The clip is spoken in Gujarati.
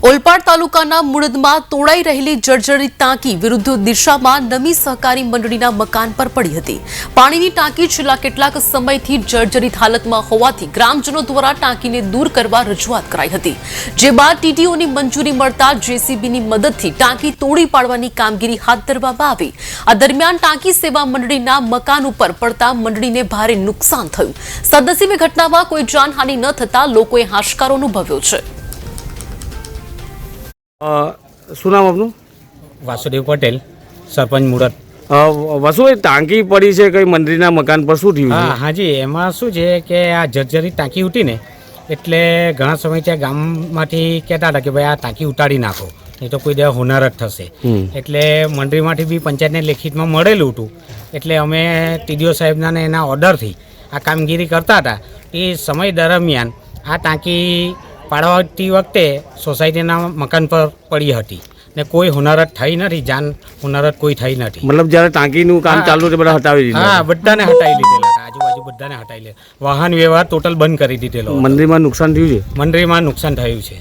ઓલપાડ તાલુકાના મુળદમાં તોડાઈ રહેલી જર્જરિત ટાંકી વિરુદ્ધ દિશામાં નમી સહકારી મંડળીના મકાન પર પડી હતી। પાણીની ટાંકી છેલ્લા કેટલાક સમયથી જર્જરિત હાલતમાં હોવાથી ગ્રામજનો દ્વારા ટાંકીને દૂર કરવા રજૂઆત કરાઈ હતી, જે બાદ ટીટીઓની મંજૂરી મળતા જેસીબીની મદદથી ટાંકી તોડી પાડવાની કામગીરી હાથ ધરવામાં આવી। આ દરમિયાન ટાંકી સેવા મંડળીના મકાન ઉપર પડતા મંડળીને ભારે નુકસાન થયું। સદનસીબે ઘટનામાં કોઈ જાનહાનિ ન થતા લોકોએ હાશકારો અનુભવ્યો છે। શું નામ આપનું? વાસુદેવ પટેલ, સરપંચ મુરત। વસુ એ ટાંકી પડી છે કઈ મંદિરના મકાન પર, શું થયું? હાજી, એમાં શું છે કે આ જર્જરી ટાંકી ઉઠી ને એટલે ઘણા સમયથી આ ગામમાંથી કહેતા હતા કે ભાઈ આ ટાંકી ઉતારી નાખો, નહીં તો કોઈ દે હોનાર જ થશે। એટલે મંડળીમાંથી બી પંચાયતને લેખિતમાં મળેલું હતું, એટલે અમે ટીડીઓ સાહેબના ને એના ઓર્ડરથી આ કામગીરી કરતા હતા। એ સમય દરમિયાન આ ટાંકી પાડવાતી વખતે સોસાયટીના મકાન પર પડી હતી ને કોઈ હોનારત થઈ નથી, જાન હોનારત કોઈ થઈ નથી। મતલબ જ્યારે ટાંકીનું કામ ચાલુ હતું બધા હટાવી દીધા? હા, બધાને હટાવી લીધેલા હતા, આજુબાજુ બધાને હટાવી લે, વાહન વ્યવહાર ટોટલ બંધ કરી દીધેલો। મંદિરમાં નુકસાન થયું છે? મંદિરમાં નુકસાન થયું છે।